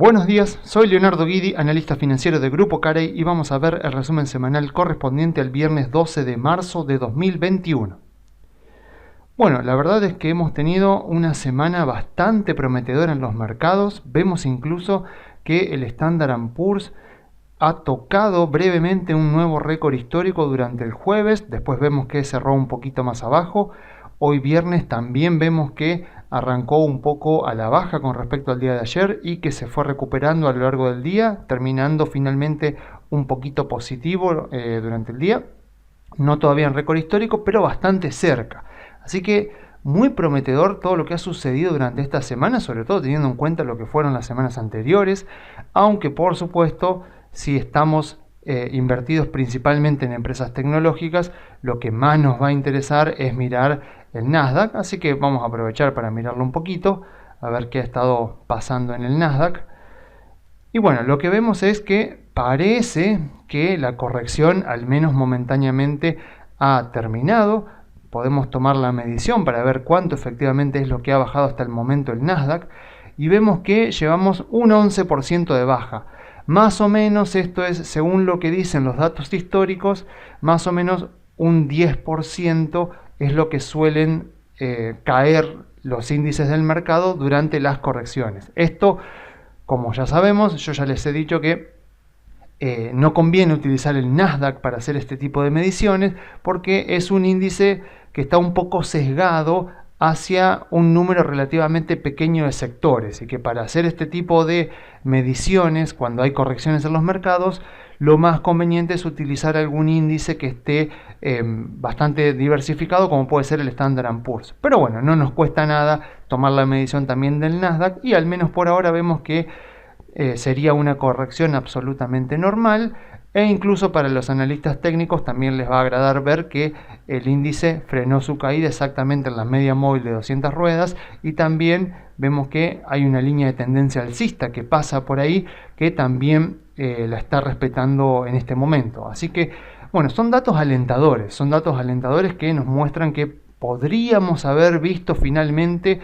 Buenos días, soy Leonardo Guidi, analista financiero de Grupo Carey y vamos a ver el resumen semanal correspondiente al viernes 12 de marzo de 2021. Bueno, la verdad es que hemos tenido una semana bastante prometedora en los mercados. Vemos incluso que el Standard & Poor's ha tocado brevemente un nuevo récord histórico durante el jueves, después vemos que cerró un poquito más abajo. Hoy viernes también vemos que arrancó un poco a la baja con respecto al día de ayer y que se fue recuperando a lo largo del día, terminando finalmente un poquito positivo durante el día. No todavía en récord histórico, pero bastante cerca. Así que muy prometedor todo lo que ha sucedido durante esta semana, sobre todo teniendo en cuenta lo que fueron las semanas anteriores, aunque por supuesto, si estamos invertidos principalmente en empresas tecnológicas, lo que más nos va a interesar es mirar el Nasdaq, así que vamos a aprovechar para mirarlo un poquito, a ver qué ha estado pasando en el Nasdaq. Y bueno, lo que vemos es que parece que la corrección, al menos momentáneamente, ha terminado. Podemos tomar la medición para ver cuánto efectivamente es lo que ha bajado hasta el momento el Nasdaq, y vemos que llevamos un 11% de baja. Más o menos, esto es según lo que dicen los datos históricos, más o menos un 10% es lo que suelen caer los índices del mercado durante las correcciones. Esto, como ya sabemos, yo ya les he dicho que no conviene utilizar el Nasdaq para hacer este tipo de mediciones porque es un índice que está un poco sesgado hacia un número relativamente pequeño de sectores y que para hacer este tipo de mediciones cuando hay correcciones en los mercados, lo más conveniente es utilizar algún índice que esté bastante diversificado, como puede ser el Standard & Poor's. Pero bueno, no nos cuesta nada tomar la medición también del Nasdaq y al menos por ahora vemos que sería una corrección absolutamente normal, e incluso para los analistas técnicos también les va a agradar ver que el índice frenó su caída exactamente en la media móvil de 200 ruedas y también vemos que hay una línea de tendencia alcista que pasa por ahí que también la está respetando en este momento. Así que bueno, son datos alentadores que nos muestran que podríamos haber visto finalmente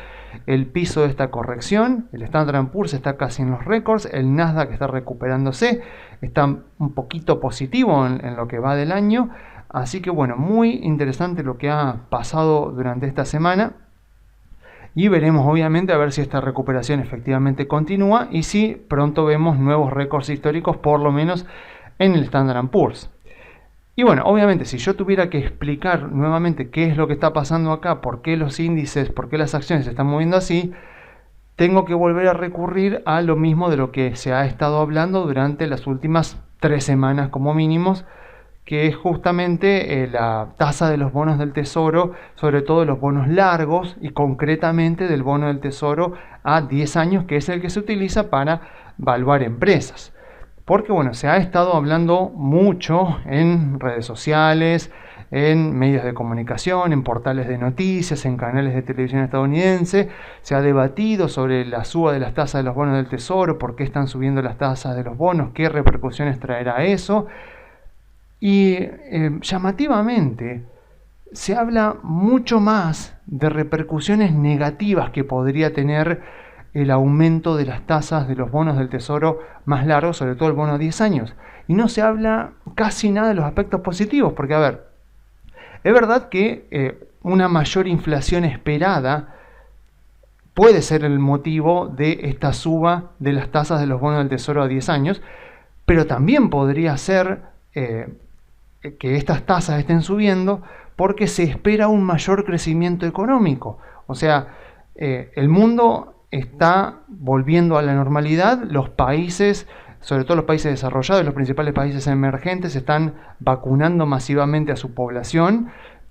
el piso de esta corrección. El Standard & Poor's está casi en los récords, el Nasdaq está recuperándose, está un poquito positivo en lo que va del año. Así que bueno, muy interesante lo que ha pasado durante esta semana. Y veremos obviamente a ver si esta recuperación efectivamente continúa y si pronto vemos nuevos récords históricos, por lo menos en el Standard & Poor's. Y bueno, obviamente si yo tuviera que explicar nuevamente qué es lo que está pasando acá, por qué los índices, por qué las acciones se están moviendo así, tengo que volver a recurrir a lo mismo de lo que se ha estado hablando durante las últimas 3 semanas como mínimos, que es justamente la tasa de los bonos del tesoro, sobre todo de los bonos largos y concretamente del bono del tesoro a 10 años, que es el que se utiliza para valuar empresas. Porque bueno, se ha estado hablando mucho en redes sociales, en medios de comunicación, en portales de noticias, en canales de televisión estadounidense. Se ha debatido sobre la suba de las tasas de los bonos del tesoro, por qué están subiendo las tasas de los bonos, qué repercusiones traerá eso. Y llamativamente se habla mucho más de repercusiones negativas que podría tener el aumento de las tasas de los bonos del tesoro más largos, sobre todo el bono a 10 años. Y no se habla casi nada de los aspectos positivos, porque a ver, es verdad que una mayor inflación esperada puede ser el motivo de esta suba de las tasas de los bonos del tesoro a 10 años, pero también podría ser que estas tasas estén subiendo porque se espera un mayor crecimiento económico. O sea, el mundo está volviendo a la normalidad, los países, sobre todo los países desarrollados, los principales países emergentes, están vacunando masivamente a su población,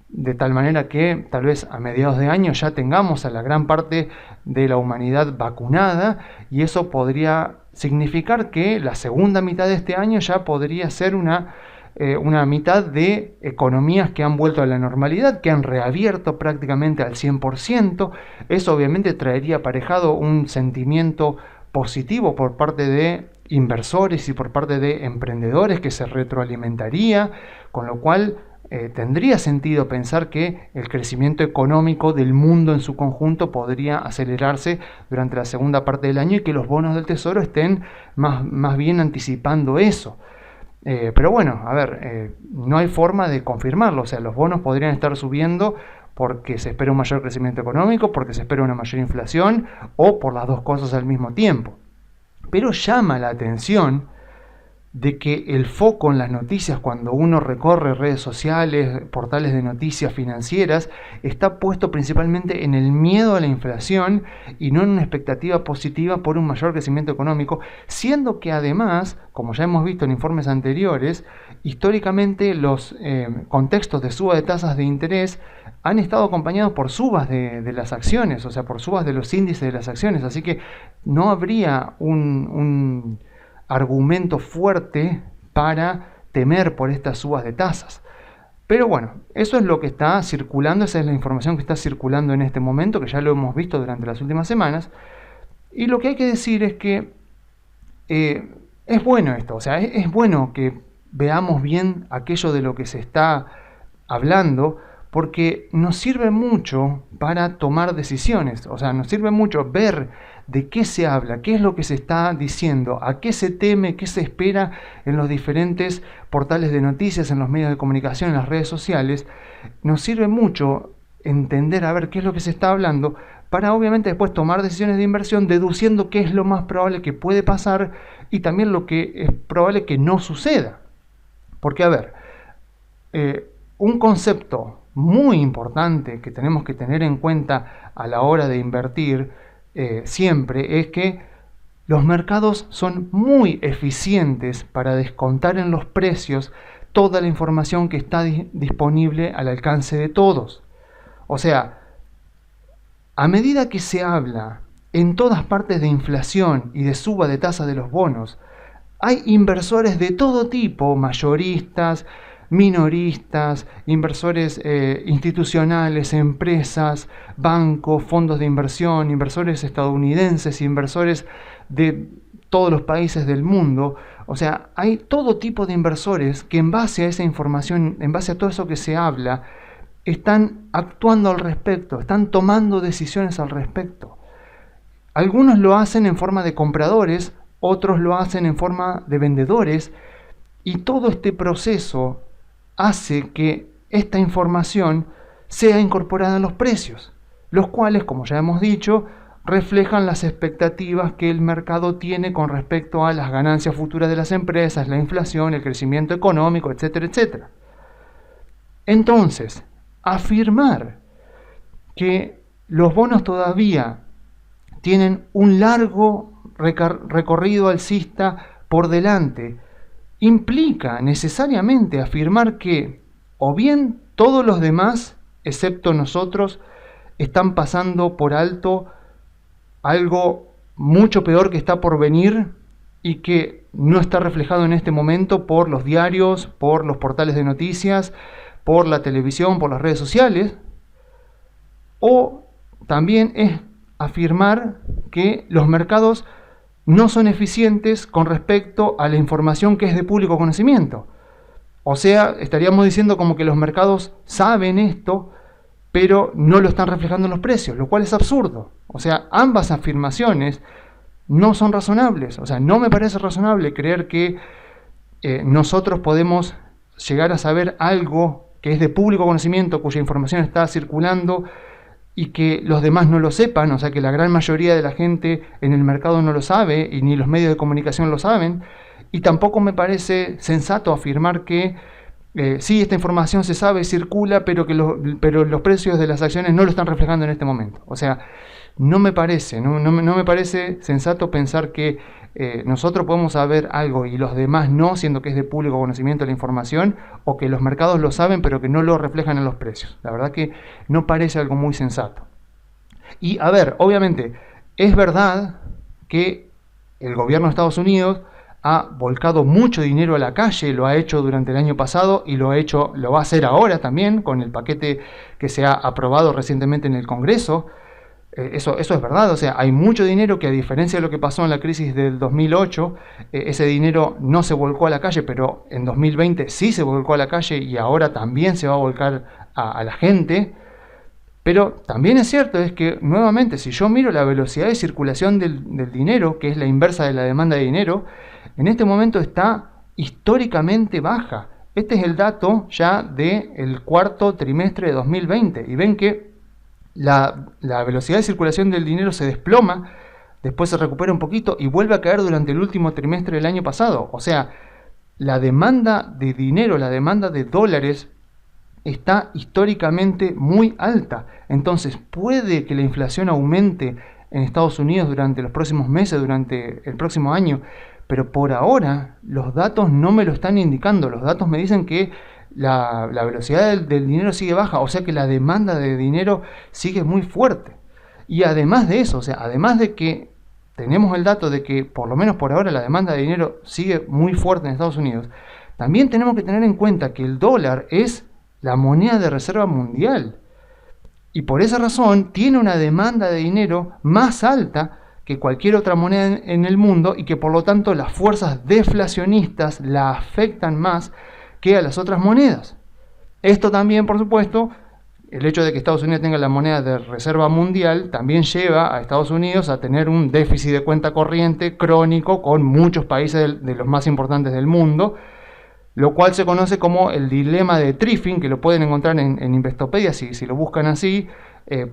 de tal manera que tal vez a mediados de año ya tengamos a la gran parte de la humanidad vacunada, y eso podría significar que la segunda mitad de este año ya podría ser una mitad de economías que han vuelto a la normalidad, que han reabierto prácticamente al 100%. Eso obviamente traería aparejado un sentimiento positivo por parte de inversores y por parte de emprendedores que se retroalimentaría, con lo cual tendría sentido pensar que el crecimiento económico del mundo en su conjunto podría acelerarse durante la segunda parte del año y que los bonos del Tesoro estén más bien anticipando eso. Pero bueno, a ver, no hay forma de confirmarlo, o sea, los bonos podrían estar subiendo porque se espera un mayor crecimiento económico, porque se espera una mayor inflación o por las dos cosas al mismo tiempo. Pero llama la atención de que el foco en las noticias, cuando uno recorre redes sociales, portales de noticias financieras, está puesto principalmente en el miedo a la inflación y no en una expectativa positiva por un mayor crecimiento económico, siendo que además, como ya hemos visto en informes anteriores, históricamente los contextos de suba de tasas de interés han estado acompañados por subas de las acciones, o sea, por subas de los índices de las acciones, así que no habría un argumento fuerte para temer por estas subas de tasas. Pero bueno, eso es lo que está circulando, esa es la información que está circulando en este momento, que ya lo hemos visto durante las últimas semanas. Y lo que hay que decir es que es bueno esto, o sea, es bueno que veamos bien aquello de lo que se está hablando, porque nos sirve mucho para tomar decisiones, o sea, nos sirve mucho ver de qué se habla, qué es lo que se está diciendo, a qué se teme, qué se espera en los diferentes portales de noticias, en los medios de comunicación, en las redes sociales. Nos sirve mucho entender a ver qué es lo que se está hablando para obviamente después tomar decisiones de inversión deduciendo qué es lo más probable que puede pasar y también lo que es probable que no suceda. Porque a ver, un concepto muy importante que tenemos que tener en cuenta a la hora de invertir siempre es que los mercados son muy eficientes para descontar en los precios toda la información que está disponible al alcance de todos. O sea, a medida que se habla en todas partes de inflación y de suba de tasa de los bonos, hay inversores de todo tipo, mayoristas, minoristas, inversores institucionales, empresas, bancos, fondos de inversión, inversores estadounidenses, inversores de todos los países del mundo. O sea, hay todo tipo de inversores que en base a esa información, en base a todo eso que se habla, están actuando al respecto, están tomando decisiones al respecto. Algunos lo hacen en forma de compradores, otros lo hacen en forma de vendedores, y todo este proceso hace que esta información sea incorporada en los precios, los cuales, como ya hemos dicho, reflejan las expectativas que el mercado tiene con respecto a las ganancias futuras de las empresas, la inflación, el crecimiento económico, etcétera, etcétera. Entonces, afirmar que los bonos todavía tienen un largo recorrido alcista por delante implica necesariamente afirmar que o bien todos los demás, excepto nosotros, están pasando por alto algo mucho peor que está por venir y que no está reflejado en este momento por los diarios, por los portales de noticias, por la televisión, por las redes sociales, o también es afirmar que los mercados no son eficientes con respecto a la información que es de público conocimiento. O sea, estaríamos diciendo como que los mercados saben esto, pero no lo están reflejando en los precios, lo cual es absurdo. O sea, ambas afirmaciones no son razonables. O sea, no me parece razonable creer que nosotros podemos llegar a saber algo que es de público conocimiento, cuya información está circulando, y que los demás no lo sepan, o sea que la gran mayoría de la gente en el mercado no lo sabe y ni los medios de comunicación lo saben, y tampoco me parece sensato afirmar que sí, esta información se sabe, circula, pero los precios de las acciones no lo están reflejando en este momento. O sea, no me parece sensato pensar que nosotros podemos saber algo y los demás no, siendo que es de público conocimiento la información, o que los mercados lo saben pero que no lo reflejan en los precios. La verdad que no parece algo muy sensato. Y a ver, obviamente, es verdad que el gobierno de Estados Unidos ha volcado mucho dinero a la calle, lo ha hecho durante el año pasado y lo va a hacer ahora también con el paquete que se ha aprobado recientemente en el Congreso. Eso es verdad, o sea, hay mucho dinero que, a diferencia de lo que pasó en la crisis del 2008, ese dinero no se volcó a la calle, pero en 2020 sí se volcó a la calle y ahora también se va a volcar a la gente. Pero también es cierto, es que nuevamente, si yo miro la velocidad de circulación del dinero, que es la inversa de la demanda de dinero, en este momento está históricamente baja. Este es el dato ya del cuarto trimestre de 2020 y ven que la velocidad de circulación del dinero se desploma, después se recupera un poquito y vuelve a caer durante el último trimestre del año pasado. O sea, la demanda de dinero, la demanda de dólares está históricamente muy alta. Entonces puede que la inflación aumente en Estados Unidos durante los próximos meses, durante el próximo año, pero por ahora los datos no me lo están indicando. Los datos me dicen que la velocidad del dinero sigue baja, o sea que la demanda de dinero sigue muy fuerte. Y además de eso, o sea, además de que tenemos el dato de que por lo menos por ahora la demanda de dinero sigue muy fuerte en Estados Unidos, también tenemos que tener en cuenta que el dólar es la moneda de reserva mundial y por esa razón tiene una demanda de dinero más alta que cualquier otra moneda en el mundo y que por lo tanto las fuerzas deflacionistas la afectan más que a las otras monedas. Esto también, por supuesto, el hecho de que Estados Unidos tenga la moneda de reserva mundial también lleva a Estados Unidos a tener un déficit de cuenta corriente crónico con muchos países de los más importantes del mundo, lo cual se conoce como el dilema de Triffin, que lo pueden encontrar en Investopedia, si lo buscan así,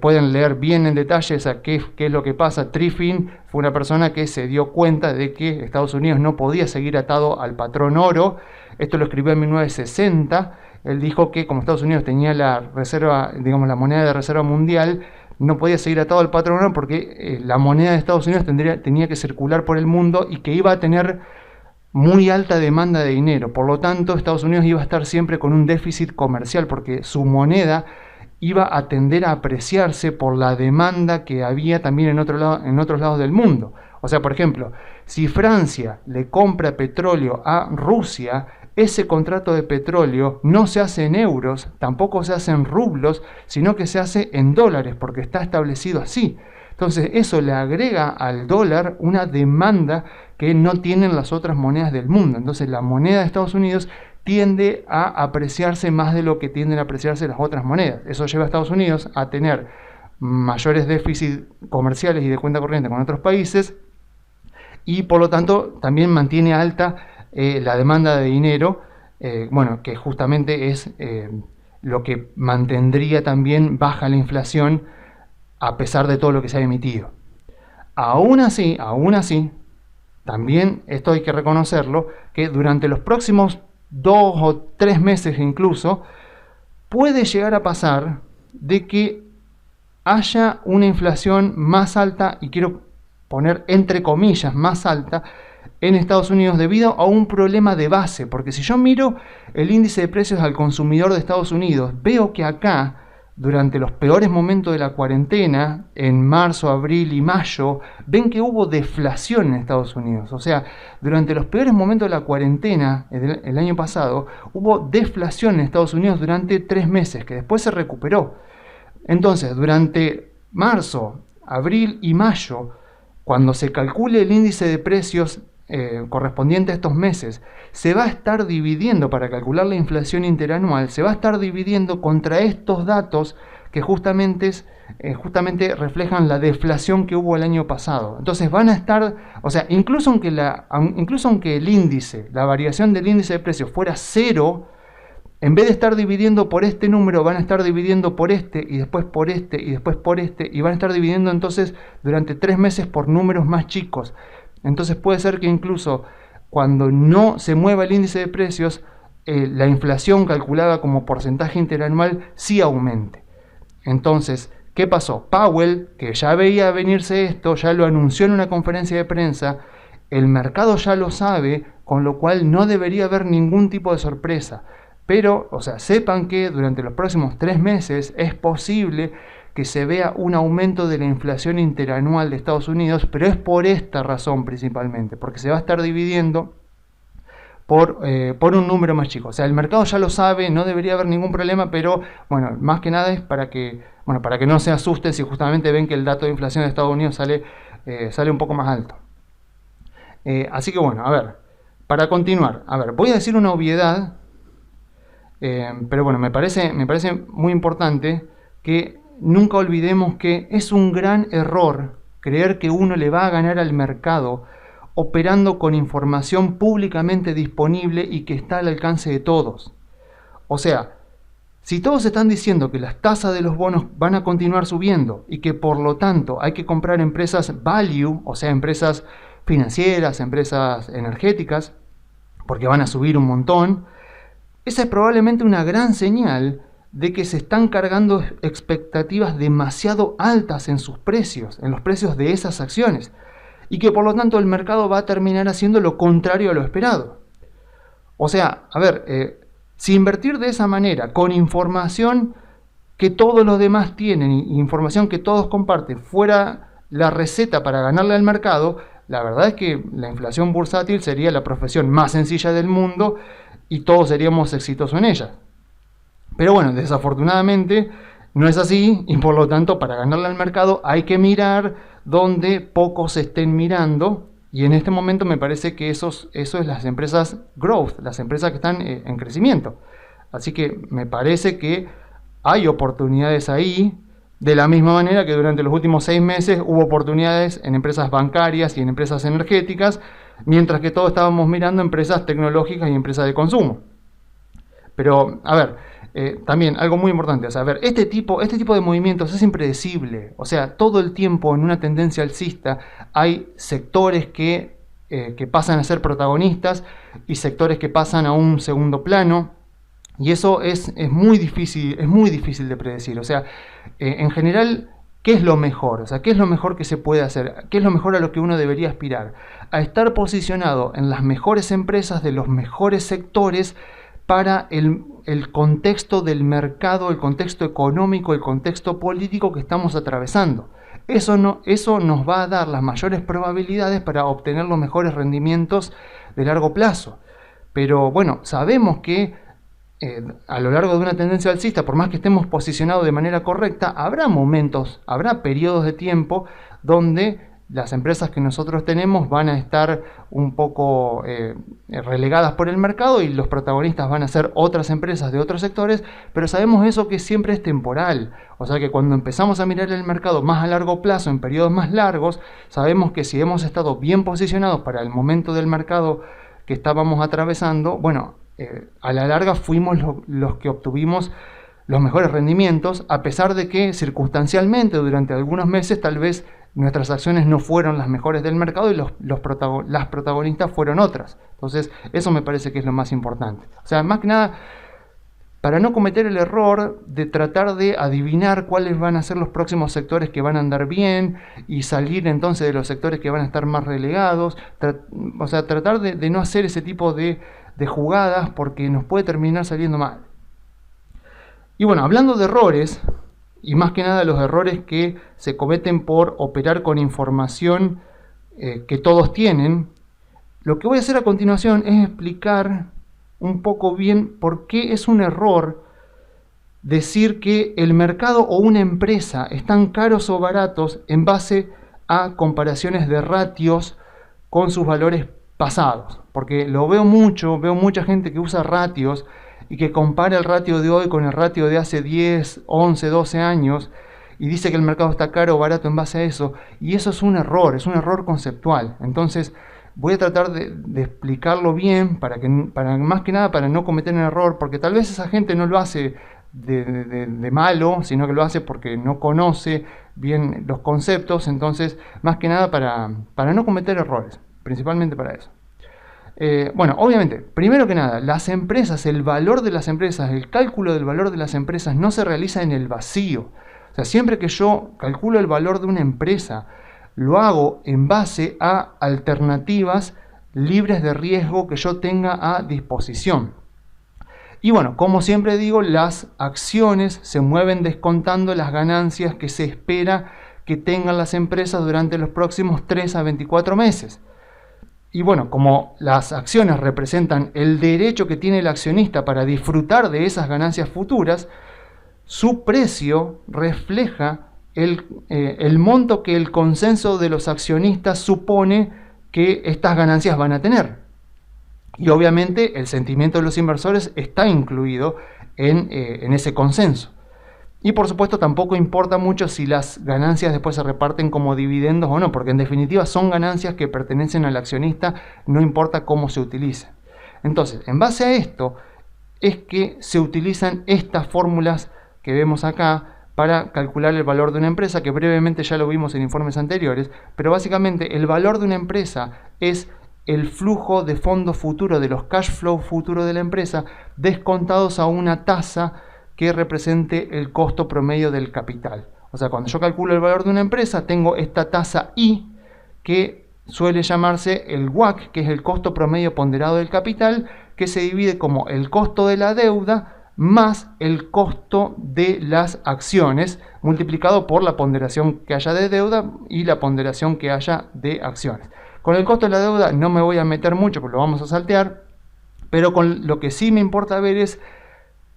pueden leer bien en detalle qué es lo que pasa. Triffin fue una persona que se dio cuenta de que Estados Unidos no podía seguir atado al patrón oro. Esto lo escribió en 1960. Él dijo que como Estados Unidos tenía la reserva, digamos, la moneda de reserva mundial, no podía seguir atado al patrón oro porque la moneda de Estados Unidos tenía que circular por el mundo y que iba a tener muy alta demanda de dinero. Por lo tanto, Estados Unidos iba a estar siempre con un déficit comercial porque su moneda iba a tender a apreciarse por la demanda que había también en otros lados del mundo. O sea, por ejemplo, si Francia le compra petróleo a Rusia, ese contrato de petróleo no se hace en euros, tampoco se hace en rublos, sino que se hace en dólares, porque está establecido así. Entonces eso le agrega al dólar una demanda que no tienen las otras monedas del mundo. Entonces la moneda de Estados Unidos tiende a apreciarse más de lo que tienden a apreciarse las otras monedas. Eso lleva a Estados Unidos a tener mayores déficits comerciales y de cuenta corriente con otros países y por lo tanto también mantiene alta la demanda de dinero, que justamente es lo que mantendría también baja la inflación a pesar de todo lo que se ha emitido. Aún así, también esto hay que reconocerlo, que durante los próximos 2 o 3 meses incluso, puede llegar a pasar de que haya una inflación más alta, y quiero poner entre comillas más alta, en Estados Unidos debido a un problema de base, porque si yo miro el índice de precios al consumidor de Estados Unidos, veo que acá, durante los peores momentos de la cuarentena, en marzo, abril y mayo, ven que hubo deflación en Estados Unidos. O sea, durante los peores momentos de la cuarentena, el año pasado, hubo deflación en Estados Unidos durante 3 meses, que después se recuperó. Entonces, durante marzo, abril y mayo, cuando se calcule el índice de precios correspondiente a estos meses, se va a estar dividiendo, para calcular la inflación interanual, se va a estar dividiendo contra estos datos que justamente reflejan la deflación que hubo el año pasado. Entonces van a estar, o sea, incluso aunque el índice, la variación del índice de precios fuera 0, en vez de estar dividiendo por este número, van a estar dividiendo por este, y después por este, y después por este, y van a estar dividiendo entonces durante 3 meses por números más chicos. Entonces puede ser que incluso cuando no se mueva el índice de precios, la inflación calculada como porcentaje interanual sí aumente. Entonces, ¿qué pasó? Powell, que ya veía venirse esto, ya lo anunció en una conferencia de prensa, el mercado ya lo sabe, con lo cual no debería haber ningún tipo de sorpresa. Pero, o sea, sepan que durante los próximos 3 meses es posible que se vea un aumento de la inflación interanual de Estados Unidos, pero es por esta razón principalmente, porque se va a estar dividiendo por un número más chico. O sea, el mercado ya lo sabe, no debería haber ningún problema, pero bueno, más que nada es para que no se asusten si justamente ven que el dato de inflación de Estados Unidos sale un poco más alto. Así que bueno, a ver, para continuar, a ver, voy a decir una obviedad, pero bueno, me parece muy importante que nunca olvidemos que es un gran error creer que uno le va a ganar al mercado operando con información públicamente disponible y que está al alcance de todos. O sea, si todos están diciendo que las tasas de los bonos van a continuar subiendo y que por lo tanto hay que comprar empresas value, o sea, empresas financieras, empresas energéticas, porque van a subir un montón, esa es probablemente una gran señal de que se están cargando expectativas demasiado altas en sus precios, en los precios de esas acciones, y que por lo tanto el mercado va a terminar haciendo lo contrario a lo esperado. O sea, a ver, si invertir de esa manera, con información que todos los demás tienen, información que todos comparten, fuera la receta para ganarle al mercado, la verdad es que la inflación bursátil sería la profesión más sencilla del mundo y todos seríamos exitosos en ella. Pero bueno, desafortunadamente no es así y por lo tanto para ganarle al mercado hay que mirar donde pocos estén mirando, y en este momento me parece que eso es las empresas growth, las empresas que están en crecimiento. Así que me parece que hay oportunidades ahí, de la misma manera que durante los últimos 6 meses hubo oportunidades en empresas bancarias y en empresas energéticas, mientras que todos estábamos mirando empresas tecnológicas y empresas de consumo. Pero, a ver, también algo muy importante, o sea, a ver, este tipo de movimientos es impredecible. O sea, todo el tiempo en una tendencia alcista hay sectores que pasan a ser protagonistas y sectores que pasan a un segundo plano. Y eso es muy difícil de predecir. O sea, en general, ¿qué es lo mejor? O sea, ¿qué es lo mejor que se puede hacer? ¿Qué es lo mejor a lo que uno debería aspirar? A estar posicionado en las mejores empresas de los mejores sectores para el contexto del mercado, el contexto económico, el contexto político que estamos atravesando. Eso nos va a dar las mayores probabilidades para obtener los mejores rendimientos de largo plazo. Pero bueno, sabemos que a lo largo de una tendencia alcista, por más que estemos posicionados de manera correcta, habrá momentos, habrá periodos de tiempo donde las empresas que nosotros tenemos van a estar un poco relegadas por el mercado y los protagonistas van a ser otras empresas de otros sectores, pero sabemos eso que siempre es temporal. O sea que cuando empezamos a mirar el mercado más a largo plazo, en periodos más largos, sabemos que si hemos estado bien posicionados para el momento del mercado que estábamos atravesando, bueno, a la larga fuimos los que obtuvimos los mejores rendimientos, a pesar de que circunstancialmente durante algunos meses tal vez nuestras acciones no fueron las mejores del mercado y las protagonistas fueron otras. Entonces eso me parece que es lo más importante. O sea, más que nada, para no cometer el error de tratar de adivinar cuáles van a ser los próximos sectores que van a andar bien y salir entonces de los sectores que van a estar más relegados. O sea, tratar de no hacer ese tipo de jugadas porque nos puede terminar saliendo mal. Y bueno, hablando de errores, y más que nada los errores que se cometen por operar con información que todos tienen, lo que voy a hacer a continuación es explicar un poco bien por qué es un error decir que el mercado o una empresa están caros o baratos en base a comparaciones de ratios con sus valores pasados. Porque lo veo mucha gente que usa ratios y que compara el ratio de hoy con el ratio de hace 10, 11, 12 años y dice que el mercado está caro o barato en base a eso, y eso es un error conceptual. Entonces voy a tratar de explicarlo bien para más que nada para no cometer un error, porque tal vez esa gente no lo hace de malo, sino que lo hace porque no conoce bien los conceptos. Entonces, más que nada para no cometer errores, principalmente para eso. Bueno, obviamente, primero que nada, las empresas, el valor de las empresas, el cálculo del valor de las empresas no se realiza en el vacío. O sea, siempre que yo calculo el valor de una empresa, lo hago en base a alternativas libres de riesgo que yo tenga a disposición. Y bueno, como siempre digo, las acciones se mueven descontando las ganancias que se espera que tengan las empresas durante los próximos 3 a 24 meses. Y bueno, como las acciones representan el derecho que tiene el accionista para disfrutar de esas ganancias futuras, su precio refleja el monto que el consenso de los accionistas supone que estas ganancias van a tener. Y obviamente el sentimiento de los inversores está incluido en ese consenso. Y por supuesto tampoco importa mucho si las ganancias después se reparten como dividendos o no, porque en definitiva son ganancias que pertenecen al accionista, no importa cómo se utilicen. Entonces, en base a esto es que se utilizan estas fórmulas que vemos acá para calcular el valor de una empresa, que brevemente ya lo vimos en informes anteriores, pero básicamente el valor de una empresa es el flujo de fondos futuro, de los cash flow futuros de la empresa, descontados a una tasa que represente el costo promedio del capital. O sea, cuando yo calculo el valor de una empresa, tengo esta tasa I, que suele llamarse el WACC, que es el costo promedio ponderado del capital, que se divide como el costo de la deuda más el costo de las acciones, multiplicado por la ponderación que haya de deuda y la ponderación que haya de acciones. Con el costo de la deuda no me voy a meter mucho, porque lo vamos a saltear, pero con lo que sí me importa ver es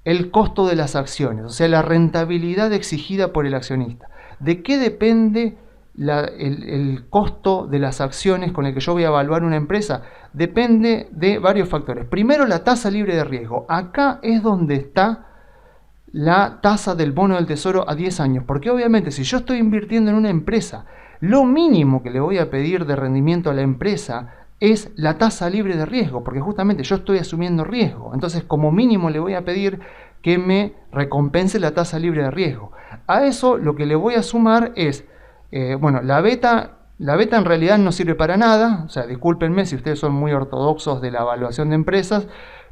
el costo de las acciones, o sea, la rentabilidad exigida por el accionista. ¿De qué depende el costo de las acciones con el que yo voy a evaluar una empresa? Depende de varios factores. Primero, la tasa libre de riesgo. Acá es donde está la tasa del bono del tesoro a 10 años, porque obviamente si yo estoy invirtiendo en una empresa, lo mínimo que le voy a pedir de rendimiento a la empresa es la tasa libre de riesgo, porque justamente yo estoy asumiendo riesgo. Entonces, como mínimo le voy a pedir que me recompense la tasa libre de riesgo. A eso lo que le voy a sumar es, bueno, la beta en realidad no sirve para nada. O sea, discúlpenme si ustedes son muy ortodoxos de la evaluación de empresas,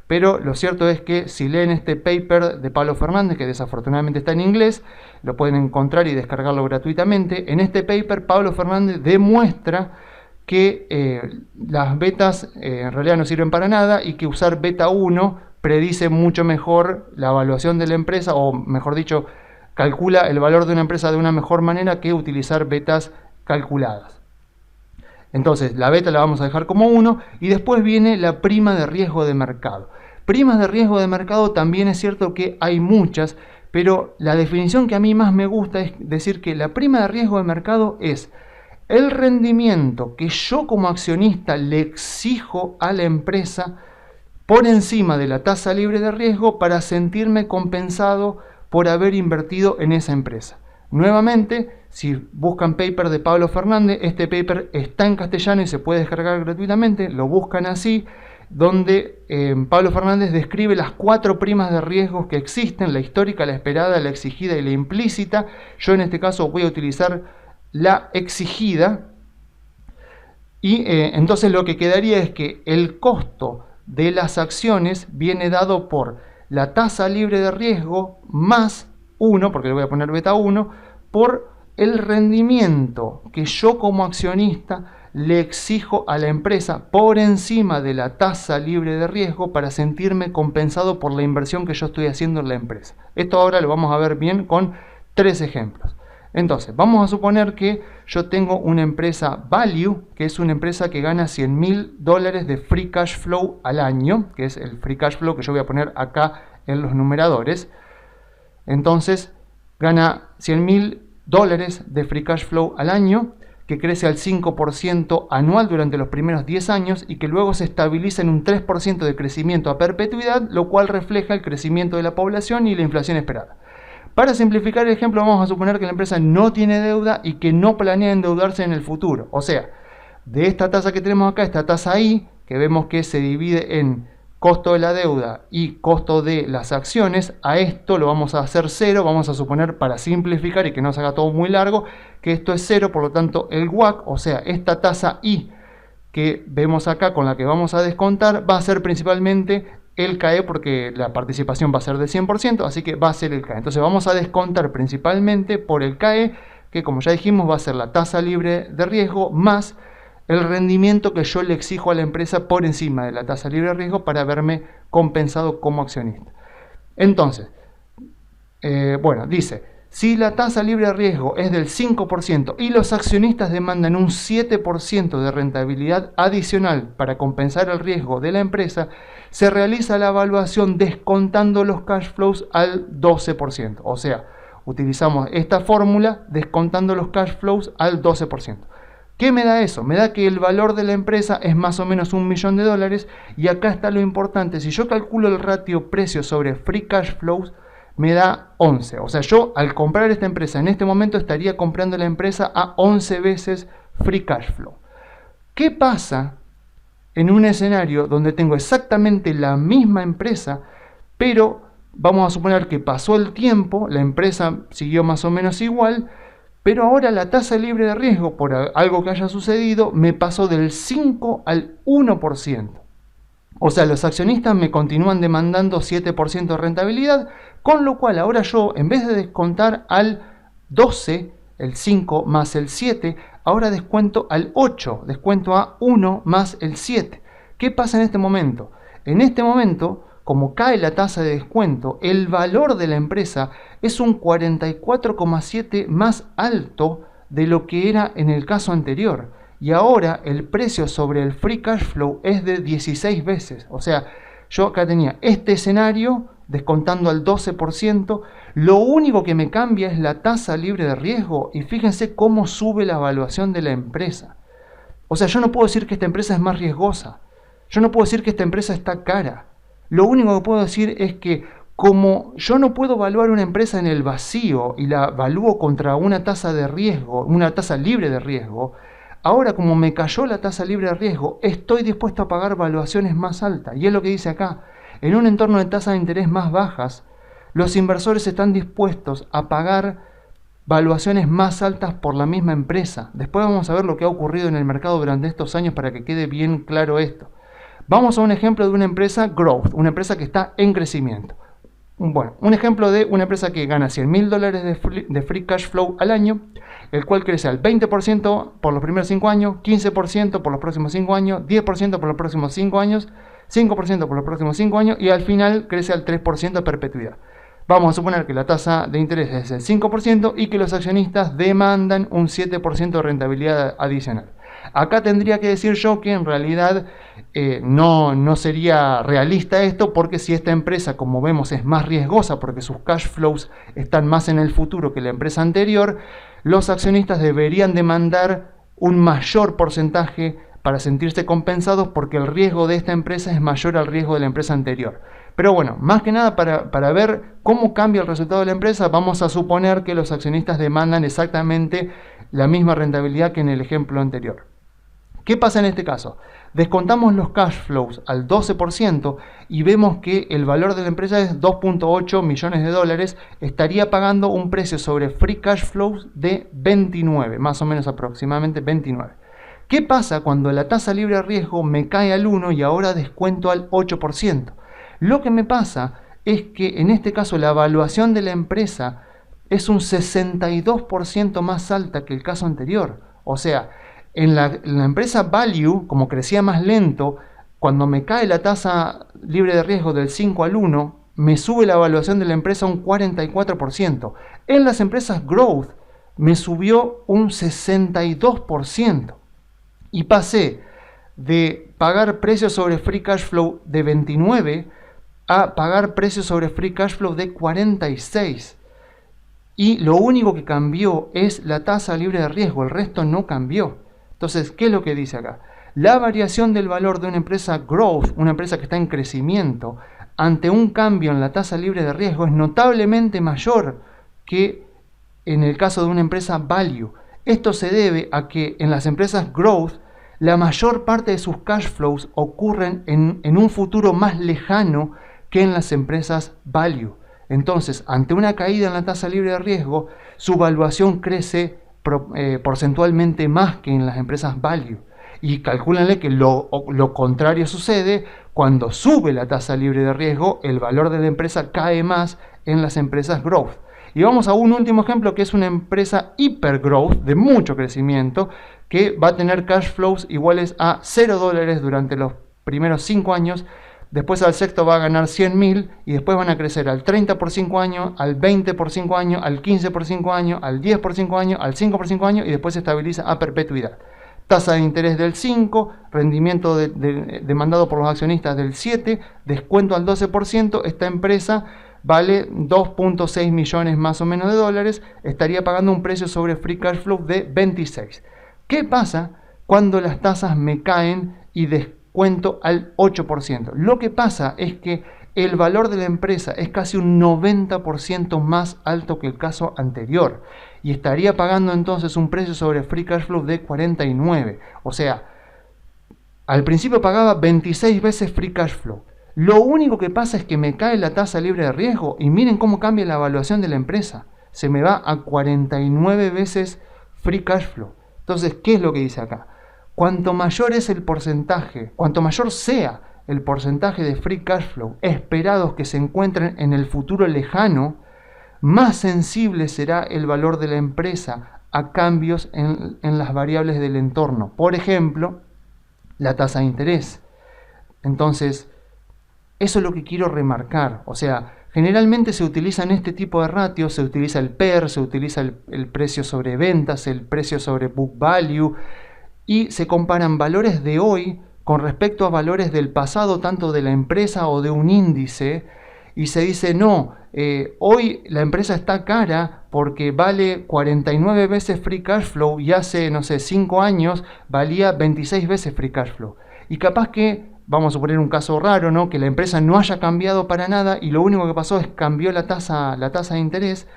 pero lo cierto es que si leen este paper de Pablo Fernández, que desafortunadamente está en inglés, lo pueden encontrar y descargarlo gratuitamente. En este paper, Pablo Fernández demuestra que las betas en realidad no sirven para nada y que usar beta 1 predice mucho mejor la evaluación de la empresa, o mejor dicho, calcula el valor de una empresa de una mejor manera que utilizar betas calculadas. Entonces, la beta la vamos a dejar como 1 y después viene la prima de riesgo de mercado. Primas de riesgo de mercado también es cierto que hay muchas, pero la definición que a mí más me gusta es decir que la prima de riesgo de mercado es el rendimiento que yo como accionista le exijo a la empresa por encima de la tasa libre de riesgo para sentirme compensado por haber invertido en esa empresa. Nuevamente, si buscan paper de Pablo Fernández, este paper está en castellano y se puede descargar gratuitamente, lo buscan así, donde Pablo Fernández describe las 4 primas de riesgos que existen: la histórica, la esperada, la exigida y la implícita. Yo en este caso voy a utilizar la exigida, y entonces lo que quedaría es que el costo de las acciones viene dado por la tasa libre de riesgo más 1, porque le voy a poner beta 1, por el rendimiento que yo como accionista le exijo a la empresa por encima de la tasa libre de riesgo para sentirme compensado por la inversión que yo estoy haciendo en la empresa. Esto ahora lo vamos a ver bien con 3 ejemplos. Entonces, vamos a suponer que yo tengo una empresa Value, que es una empresa que gana $100.000 de free cash flow al año, que es el free cash flow que yo voy a poner acá en los numeradores. Entonces, gana $100.000 de free cash flow al año, que crece al 5% anual durante los primeros 10 años y que luego se estabiliza en un 3% de crecimiento a perpetuidad, lo cual refleja el crecimiento de la población y la inflación esperada. Para simplificar el ejemplo, vamos a suponer que la empresa no tiene deuda y que no planea endeudarse en el futuro. O sea, de esta tasa que tenemos acá, esta tasa I, que vemos que se divide en costo de la deuda y costo de las acciones, a esto lo vamos a hacer 0, vamos a suponer, para simplificar y que no se haga todo muy largo, que esto es 0, por lo tanto el WACC, o sea, esta tasa I que vemos acá con la que vamos a descontar, va a ser principalmente el CAE, porque la participación va a ser del 100%, así que va a ser el CAE. Entonces vamos a descontar principalmente por el CAE, que como ya dijimos va a ser la tasa libre de riesgo más el rendimiento que yo le exijo a la empresa por encima de la tasa libre de riesgo para verme compensado como accionista. Entonces, bueno, dice, Si la tasa libre de riesgo es del 5% y los accionistas demandan un 7% de rentabilidad adicional para compensar el riesgo de la empresa, se realiza la evaluación descontando los cash flows al 12%. O sea, utilizamos esta fórmula descontando los cash flows al 12%. ¿Qué me da eso? Me da que el valor de la empresa es más o menos $1.000.000 y acá está lo importante. Si yo calculo el ratio precio sobre free cash flows, me da 11. O sea, yo al comprar esta empresa en este momento estaría comprando la empresa a 11 veces free cash flow. ¿Qué pasa en un escenario donde tengo exactamente la misma empresa, pero vamos a suponer que pasó el tiempo, la empresa siguió más o menos igual, pero ahora la tasa libre de riesgo por algo que haya sucedido me pasó del 5 al 1%? O sea, los accionistas me continúan demandando 7% de rentabilidad, con lo cual ahora yo, en vez de descontar al 12, el 5 más el 7, ahora descuento al 8, descuento a 1 más el 7. ¿Qué pasa en este momento? En este momento, como cae la tasa de descuento, el valor de la empresa es un 44,7 más alto de lo que era en el caso anterior. Y ahora el precio sobre el free cash flow es de 16 veces. O sea, yo acá tenía este escenario descontando al 12%. Lo único que me cambia es la tasa libre de riesgo. Y fíjense cómo sube la evaluación de la empresa. O sea, yo no puedo decir que esta empresa es más riesgosa. Yo no puedo decir que esta empresa está cara. Lo único que puedo decir es que como yo no puedo evaluar una empresa en el vacío y la evalúo contra una tasa de riesgo, una tasa libre de riesgo, ahora como me cayó la tasa libre de riesgo, estoy dispuesto a pagar valuaciones más altas. Y es lo que dice acá. En un entorno de tasas de interés más bajas, los inversores están dispuestos a pagar valuaciones más altas por la misma empresa. Después vamos a ver lo que ha ocurrido en el mercado durante estos años para que quede bien claro esto. Vamos a un ejemplo de una empresa growth, una empresa que está en crecimiento. Bueno, un ejemplo de una empresa que gana $100.000 de free cash flow al año, el cual crece al 20% por los primeros 5 años, 15% por los próximos 5 años, 10% por los próximos 5 años, 5% por los próximos 5 años y al final crece al 3% a perpetuidad. Vamos a suponer que la tasa de interés es el 5% y que los accionistas demandan un 7% de rentabilidad adicional. Acá tendría que decir yo que en realidad no sería realista esto, porque si esta empresa, como vemos, es más riesgosa porque sus cash flows están más en el futuro que la empresa anterior, los accionistas deberían demandar un mayor porcentaje para sentirse compensados porque el riesgo de esta empresa es mayor al riesgo de la empresa anterior. Pero bueno, más que nada para ver cómo cambia el resultado de la empresa, vamos a suponer que los accionistas demandan exactamente la misma rentabilidad que en el ejemplo anterior. ¿Qué pasa en este caso? Descontamos los cash flows al 12% y vemos que el valor de la empresa es $2.8 millones. Estaría pagando un precio sobre free cash flows de 29, más o menos aproximadamente 29. ¿Qué pasa cuando la tasa libre de riesgo me cae al 1 y ahora descuento al 8%? Lo que me pasa es que en este caso la evaluación de la empresa es un 62% más alta que el caso anterior. O sea, en la empresa Value, como crecía más lento, cuando me cae la tasa libre de riesgo del 5 al 1, me sube la evaluación de la empresa un 44%. En las empresas Growth me subió un 62%. Y pasé de pagar precios sobre free cash flow de 29 a pagar precios sobre free cash flow de 46. Y lo único que cambió es la tasa libre de riesgo, el resto no cambió. Entonces, ¿qué es lo que dice acá? La variación del valor de una empresa growth, una empresa que está en crecimiento, ante un cambio en la tasa libre de riesgo es notablemente mayor que en el caso de una empresa value. Esto se debe a que en las empresas growth la mayor parte de sus cash flows ocurren en un futuro más lejano que en las empresas value. Entonces, ante una caída en la tasa libre de riesgo, su valuación crece porcentualmente más que en las empresas value. Y calcúlenle que lo contrario sucede cuando sube la tasa libre de riesgo, el valor de la empresa cae más en las empresas growth. Y vamos a un último ejemplo que es una empresa hipergrowth de mucho crecimiento que va a tener cash flows iguales a $0 durante los primeros 5 años. después al sexto va a ganar 100.000 y después van a crecer al 30 por 5 años, al 20 por 5 años, al 15 por 5 años, al 10 por 5 años, al 5 por 5 años y después se estabiliza a perpetuidad. Tasa de interés del 5, rendimiento demandado por los accionistas del 7, descuento al 12%, esta empresa vale 2.6 millones más o menos de dólares, estaría pagando un precio sobre free cash flow de 26. ¿Qué pasa cuando las tasas me caen y descuento al 8%? Lo que pasa es que el valor de la empresa es casi un 90% más alto que el caso anterior y estaría pagando entonces un precio sobre free cash flow de 49. O sea, al principio pagaba 26 veces free cash flow. Lo único que pasa es que me cae la tasa libre de riesgo y miren cómo cambia la evaluación de la empresa. Se me va a 49 veces free cash flow. Entonces, ¿qué es lo que dice acá? Cuanto mayor es el porcentaje, cuanto mayor sea el porcentaje de free cash flow esperados que se encuentren en el futuro lejano, más sensible será el valor de la empresa a cambios en las variables del entorno. Por ejemplo, la tasa de interés. Entonces, eso es lo que quiero remarcar. O sea, generalmente se utilizan este tipo de ratios, se utiliza el PER, se utiliza el precio sobre ventas, el precio sobre book value, y se comparan valores de hoy con respecto a valores del pasado, tanto de la empresa o de un índice, y se dice, no, hoy la empresa está cara porque vale 49 veces free cash flow y hace, no sé, 5 años valía 26 veces free cash flow. Y capaz que, vamos a poner un caso raro, ¿no? Que la empresa no haya cambiado para nada y lo único que pasó es cambió la tasa de interés,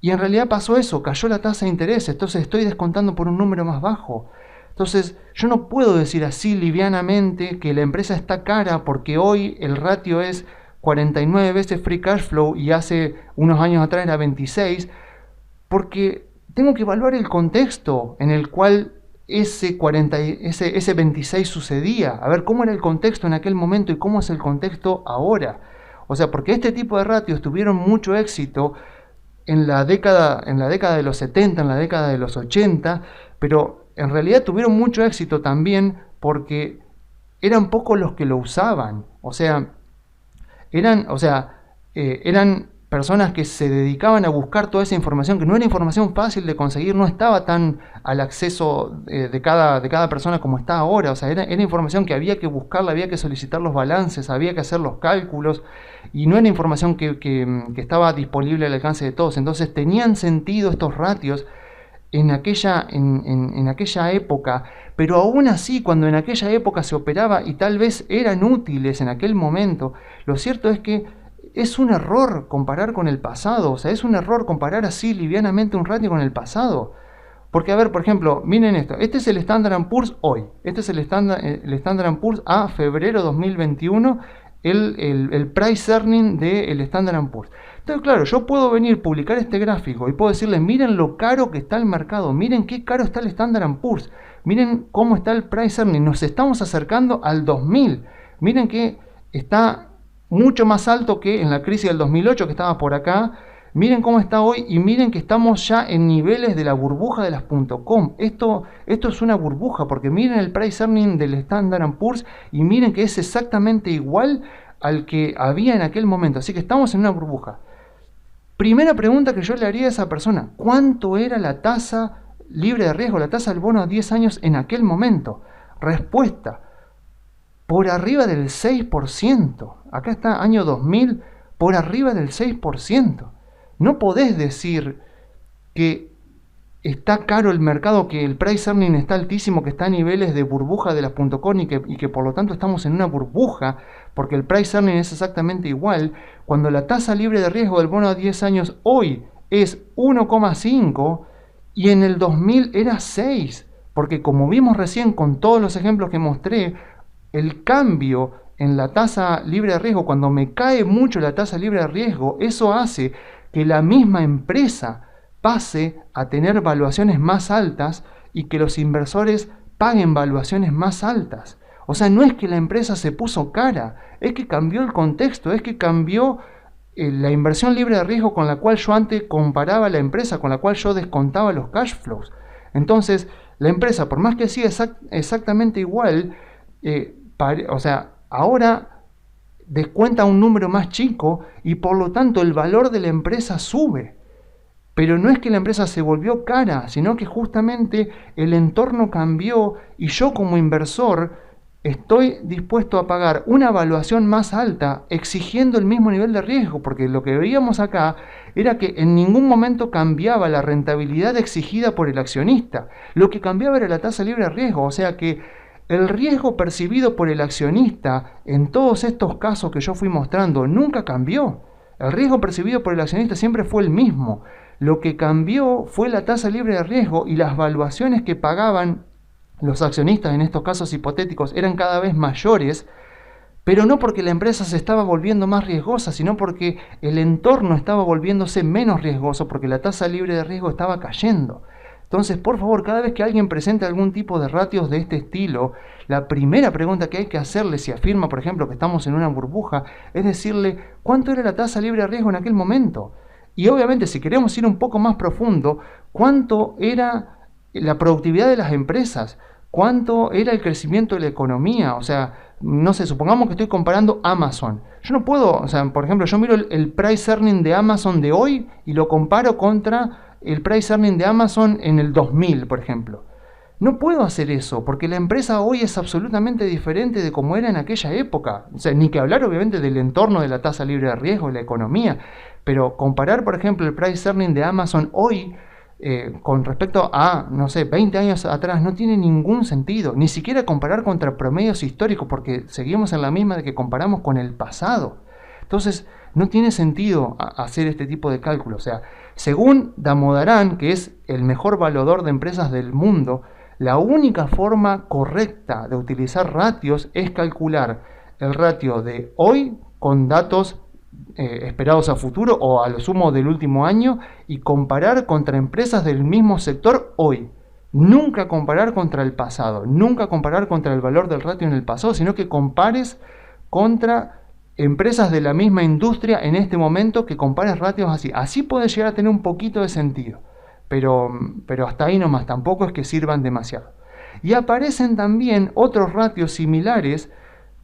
y en realidad pasó eso, cayó la tasa de interés, entonces estoy descontando por un número más bajo. Entonces, yo no puedo decir así livianamente que la empresa está cara porque hoy el ratio es 49 veces free cash flow y hace unos años atrás era 26, porque tengo que evaluar el contexto en el cual ese 26 sucedía. A ver cómo era el contexto en aquel momento y cómo es el contexto ahora. O sea, porque este tipo de ratios tuvieron mucho éxito en la década de los 70, en la década de los 80, pero en realidad tuvieron mucho éxito también porque eran pocos los que lo usaban. O sea, eran personas que se dedicaban a buscar toda esa información, que no era información fácil de conseguir, no estaba tan al acceso de cada persona como está ahora. O sea, era información que había que buscarla, había que solicitar los balances, había que hacer los cálculos, y no era información que estaba disponible al alcance de todos. Entonces tenían sentido estos ratios en aquella época, pero aún así, cuando en aquella época se operaba y tal vez eran útiles en aquel momento, lo cierto es que es un error comparar con el pasado. O sea, es un error comparar así livianamente un ratio con el pasado. Porque, a ver, por ejemplo, miren esto. Este es el Standard & Poor's hoy. Este es el Standard & Poor's a febrero 2021, el price earning del Standard & Poor's. Entonces, claro, yo puedo venir, publicar este gráfico y puedo decirles, miren lo caro que está el mercado, miren qué caro está el Standard & Poor's, miren cómo está el price earning, nos estamos acercando al 2000, miren que está mucho más alto que en la crisis del 2008 que estaba por acá, miren cómo está hoy y miren que estamos ya en niveles de la burbuja de las .com. Esto es una burbuja, porque miren el price earning del Standard & Poor's y miren que es exactamente igual al que había en aquel momento, así que estamos en una burbuja. Primera pregunta que yo le haría a esa persona, ¿cuánto era la tasa libre de riesgo, la tasa del bono a 10 años en aquel momento? Respuesta, por arriba del 6%. Acá está, año 2000, por arriba del 6%. No podés decir que está caro el mercado, que el price earning está altísimo, que está a niveles de burbuja de las .com y que por lo tanto estamos en una burbuja, porque el price earning es exactamente igual, cuando la tasa libre de riesgo del bono a 10 años hoy es 1,5 y en el 2000 era 6, porque como vimos recién con todos los ejemplos que mostré, el cambio en la tasa libre de riesgo, cuando me cae mucho la tasa libre de riesgo, eso hace que la misma empresa pase a tener valuaciones más altas y que los inversores paguen valuaciones más altas. O sea, no es que la empresa se puso cara, es que cambió el contexto, es que cambió la inversión libre de riesgo con la cual yo antes comparaba la empresa, con la cual yo descontaba los cash flows. Entonces, la empresa, por más que siga exactamente igual, o sea, ahora descuenta un número más chico y por lo tanto el valor de la empresa sube. Pero no es que la empresa se volvió cara, sino que justamente el entorno cambió y yo como inversor estoy dispuesto a pagar una evaluación más alta exigiendo el mismo nivel de riesgo, porque lo que veíamos acá era que en ningún momento cambiaba la rentabilidad exigida por el accionista. Lo que cambiaba era la tasa libre de riesgo, o sea que el riesgo percibido por el accionista en todos estos casos que yo fui mostrando nunca cambió. El riesgo percibido por el accionista siempre fue el mismo. Lo que cambió fue la tasa libre de riesgo y las valuaciones que pagaban los accionistas en estos casos hipotéticos eran cada vez mayores, pero no porque la empresa se estaba volviendo más riesgosa, sino porque el entorno estaba volviéndose menos riesgoso, porque la tasa libre de riesgo estaba cayendo. Entonces, por favor, cada vez que alguien presente algún tipo de ratios de este estilo, la primera pregunta que hay que hacerle, si afirma, por ejemplo, que estamos en una burbuja, es decirle, ¿cuánto era la tasa libre de riesgo en aquel momento? Y obviamente, si queremos ir un poco más profundo, ¿cuánto era la productividad de las empresas? ¿Cuánto era el crecimiento de la economía? O sea, no sé, supongamos que estoy comparando Amazon. Yo no puedo, o sea, por ejemplo, yo miro el price earning de Amazon de hoy y lo comparo contra el price earning de Amazon en el 2000, por ejemplo. No puedo hacer eso, porque la empresa hoy es absolutamente diferente de como era en aquella época. O sea, ni que hablar obviamente del entorno de la tasa libre de riesgo, de la economía, pero comparar, por ejemplo, el price earning de Amazon hoy con respecto a, no sé, 20 años atrás, no tiene ningún sentido. Ni siquiera comparar contra promedios históricos, porque seguimos en la misma de que comparamos con el pasado. Entonces, no tiene sentido hacer este tipo de cálculo. O sea, según Damodaran, que es el mejor valuador de empresas del mundo, la única forma correcta de utilizar ratios es calcular el ratio de hoy con datos esperados a futuro o a lo sumo del último año y comparar contra empresas del mismo sector hoy. Nunca comparar contra el pasado, nunca comparar contra el valor del ratio en el pasado, sino que compares contra empresas de la misma industria en este momento, que compares ratios así. Así puede llegar a tener un poquito de sentido, pero hasta ahí nomás, tampoco es que sirvan demasiado. Y aparecen también otros ratios similares,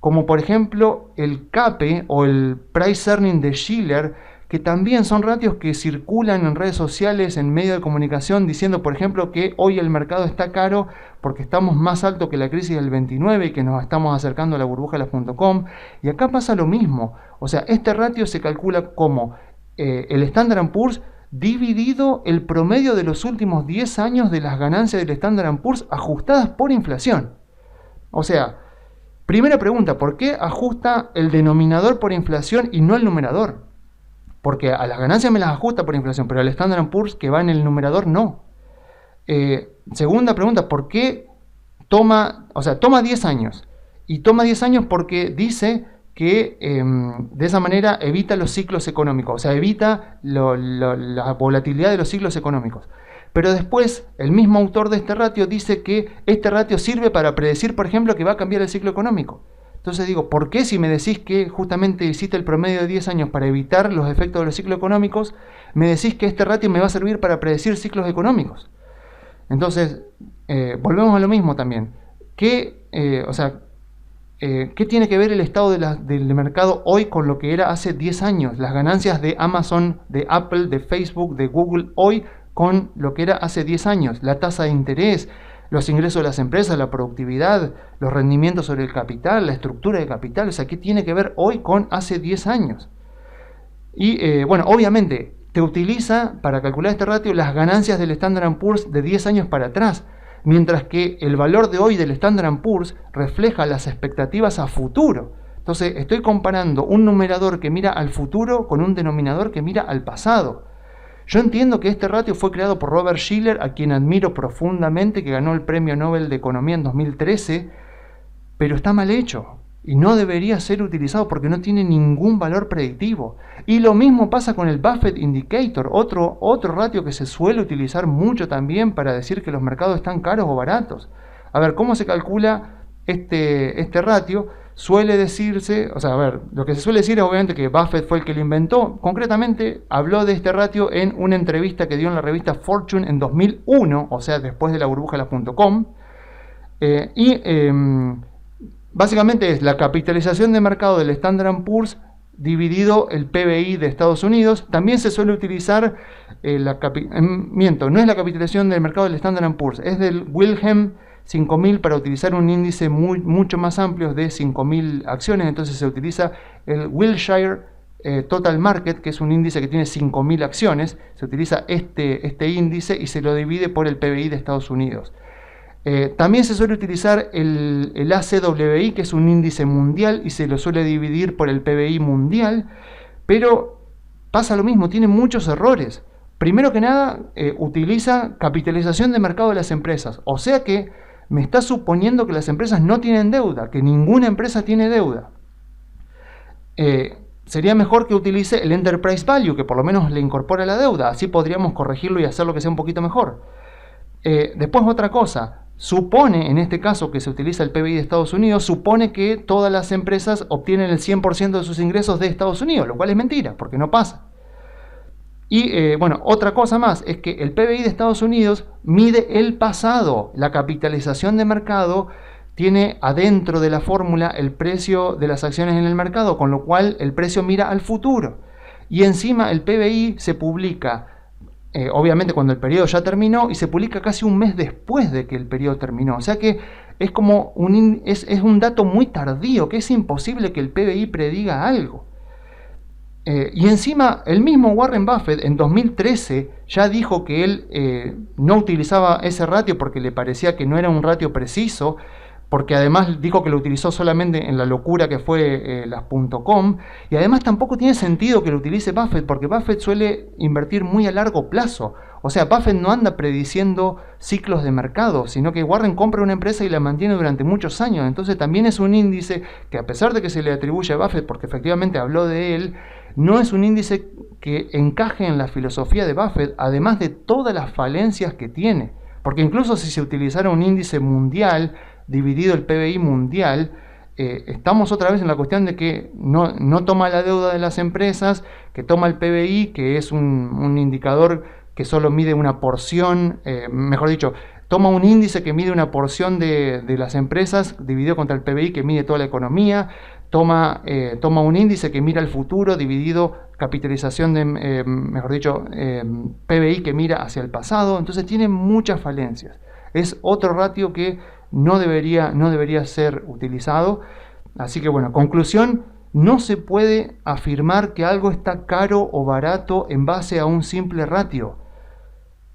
como por ejemplo el CAPE o el Price Earning de Shiller, que también son ratios que circulan en redes sociales, en medios de comunicación, diciendo, por ejemplo, que hoy el mercado está caro porque estamos más alto que la crisis del 29 y que nos estamos acercando a la burbuja de las .com. Y acá pasa lo mismo. O sea, este ratio se calcula como el Standard & Poor's dividido el promedio de los últimos 10 años de las ganancias del Standard & Poor's ajustadas por inflación. O sea, primera pregunta, ¿por qué ajusta el denominador por inflación y no el numerador? Porque a las ganancias me las ajusta por inflación, pero al Standard & Poor's que va en el numerador no. Segunda pregunta, ¿por qué toma 10 años? Y toma 10 años porque dice que de esa manera evita los ciclos económicos, o sea, evita la volatilidad de los ciclos económicos. Pero después, el mismo autor de este ratio dice que este ratio sirve para predecir, por ejemplo, que va a cambiar el ciclo económico. Entonces digo, ¿por qué si me decís que justamente hiciste el promedio de 10 años para evitar los efectos de los ciclos económicos, me decís que este ratio me va a servir para predecir ciclos económicos? Entonces, volvemos a lo mismo también. ¿Qué tiene que ver el estado del mercado hoy con lo que era hace 10 años? Las ganancias de Amazon, de Apple, de Facebook, de Google hoy con lo que era hace 10 años. La tasa de interés, los ingresos de las empresas, la productividad, los rendimientos sobre el capital, la estructura de capital. O sea, ¿qué tiene que ver hoy con hace 10 años? Y bueno, obviamente te utiliza para calcular este ratio las ganancias del Standard & Poor's de 10 años para atrás, mientras que el valor de hoy del Standard & Poor's refleja las expectativas a futuro. Entonces estoy comparando un numerador que mira al futuro con un denominador que mira al pasado. Yo entiendo que este ratio fue creado por Robert Shiller, a quien admiro profundamente, que ganó el Premio Nobel de Economía en 2013, pero está mal hecho y no debería ser utilizado porque no tiene ningún valor predictivo. Y lo mismo pasa con el Buffett Indicator, otro ratio que se suele utilizar mucho también para decir que los mercados están caros o baratos. A ver, ¿cómo se calcula este ratio? Suele decirse, o sea, a ver, lo que se suele decir es obviamente que Buffett fue el que lo inventó. Concretamente, habló de este ratio en una entrevista que dio en la revista Fortune en 2001, o sea, después de la burbuja de las .com. básicamente es la capitalización de mercado del Standard & Poor's dividido el PBI de Estados Unidos. También se suele utilizar, no es la capitalización del mercado del Standard & Poor's, es del Wilhelm 5000 para utilizar un índice mucho más amplio de 5000 acciones. Entonces se utiliza el Wilshire Total Market, que es un índice que tiene 5000 acciones. Se utiliza este índice y se lo divide por el PBI de Estados Unidos. También se suele utilizar el ACWI, que es un índice mundial, y se lo suele dividir por el PBI mundial, pero pasa lo mismo, tiene muchos errores. Primero que nada, utiliza capitalización de mercado de las empresas, o sea que me está suponiendo que las empresas no tienen deuda, que ninguna empresa tiene deuda. Sería mejor que utilice el Enterprise Value, que por lo menos le incorpora la deuda, así podríamos corregirlo y hacerlo que sea un poquito mejor. Después otra cosa, supone, en este caso que se utiliza el PBI de Estados Unidos, supone que todas las empresas obtienen el 100% de sus ingresos de Estados Unidos, lo cual es mentira, porque no pasa. Y bueno, otra cosa más, es que el PBI de Estados Unidos mide el pasado, la capitalización de mercado tiene adentro de la fórmula el precio de las acciones en el mercado, con lo cual el precio mira al futuro. Y encima el PBI se publica obviamente cuando el periodo ya terminó, y se publica casi un mes después de que el periodo terminó. O sea que es como es un dato muy tardío, que es imposible que el PBI prediga algo. Y encima el mismo Warren Buffett en 2013 ya dijo que él no utilizaba ese ratio porque le parecía que no era un ratio preciso, porque además dijo que lo utilizó solamente en la locura que fue las .com, y además tampoco tiene sentido que lo utilice Buffett, porque Buffett suele invertir muy a largo plazo. O sea, Buffett no anda prediciendo ciclos de mercado, sino que Warren compra una empresa y la mantiene durante muchos años. Entonces también es un índice que, a pesar de que se le atribuye a Buffett, porque efectivamente habló de él, no es un índice que encaje en la filosofía de Buffett, además de todas las falencias que tiene. Porque incluso si se utilizara un índice mundial, dividido el PBI mundial, estamos otra vez en la cuestión de que no toma la deuda de las empresas, que toma el PBI, que es un indicador que solo mide una porción, mejor dicho, toma un índice que mide una porción de las empresas, dividido contra el PBI que mide toda la economía, toma un índice que mira el futuro, dividido capitalización de, mejor dicho, PBI que mira hacia el pasado. Entonces tiene muchas falencias. Es otro ratio que no debería ser utilizado. Así que bueno, conclusión, no se puede afirmar que algo está caro o barato en base a un simple ratio.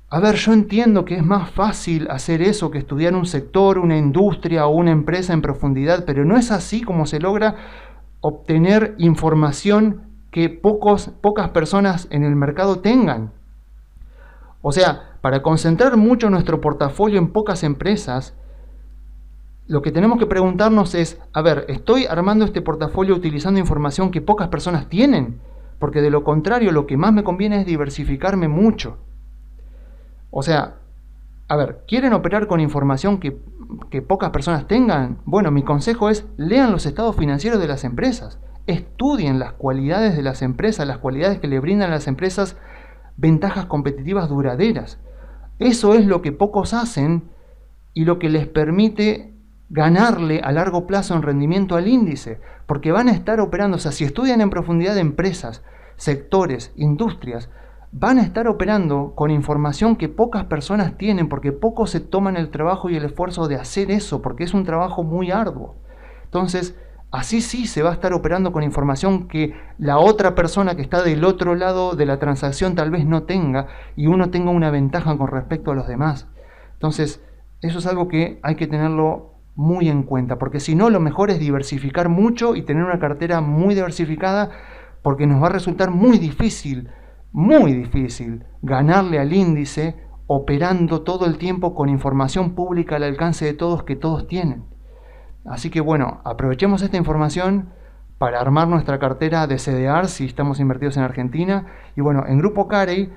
A ver, yo entiendo que es más fácil hacer eso que estudiar un sector, una industria o una empresa en profundidad, pero no es así como se logra obtener información que pocas personas en el mercado tengan. O sea, para concentrar mucho nuestro portafolio en pocas empresas, lo que tenemos que preguntarnos es, a ver, ¿estoy armando este portafolio utilizando información que pocas personas tienen? Porque de lo contrario, lo que más me conviene es diversificarme mucho. O sea, a ver, ¿quieren operar con información que pocas personas tengan? Bueno, mi consejo es, lean los estados financieros de las empresas. Estudien las cualidades de las empresas, las cualidades que le brindan a las empresas ventajas competitivas duraderas. Eso es lo que pocos hacen y lo que les permite ganarle a largo plazo en rendimiento al índice, porque van a estar operando, o sea, si estudian en profundidad empresas, sectores, industrias, van a estar operando con información que pocas personas tienen, porque pocos se toman el trabajo y el esfuerzo de hacer eso, porque es un trabajo muy arduo. Entonces, así sí se va a estar operando con información que la otra persona que está del otro lado de la transacción tal vez no tenga, y uno tenga una ventaja con respecto a los demás. Entonces, eso es algo que hay que tenerlo muy en cuenta, porque si no, lo mejor es diversificar mucho y tener una cartera muy diversificada, porque nos va a resultar muy difícil ganarle al índice operando todo el tiempo con información pública al alcance de todos que todos tienen. Así que bueno, aprovechemos esta información para armar nuestra cartera de CDR si estamos invertidos en Argentina. Y bueno, en Grupo Carey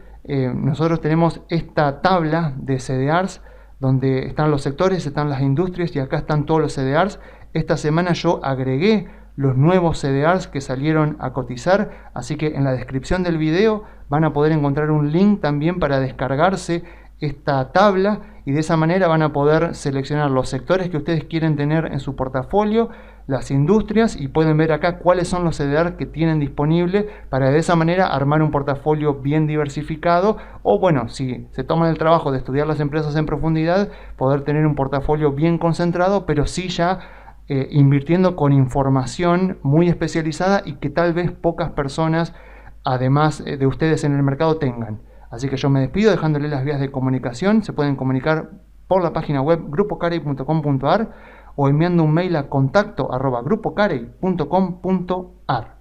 nosotros tenemos esta tabla de CDRs donde están los sectores, están las industrias y acá están todos los CDRs. Esta semana yo agregué los nuevos CDRs que salieron a cotizar, así que en la descripción del video van a poder encontrar un link también para descargarse esta tabla, y de esa manera van a poder seleccionar los sectores que ustedes quieren tener en su portafolio, las industrias, y pueden ver acá cuáles son los CDR que tienen disponible para de esa manera armar un portafolio bien diversificado, o bueno, si se toman el trabajo de estudiar las empresas en profundidad, poder tener un portafolio bien concentrado, pero sí ya invirtiendo con información muy especializada y que tal vez pocas personas, además de ustedes en el mercado, tengan. Así que yo me despido dejándoles las vías de comunicación. Se pueden comunicar por la página web grupocarey.com.ar o enviando un mail a contacto@grupocarey.com.ar.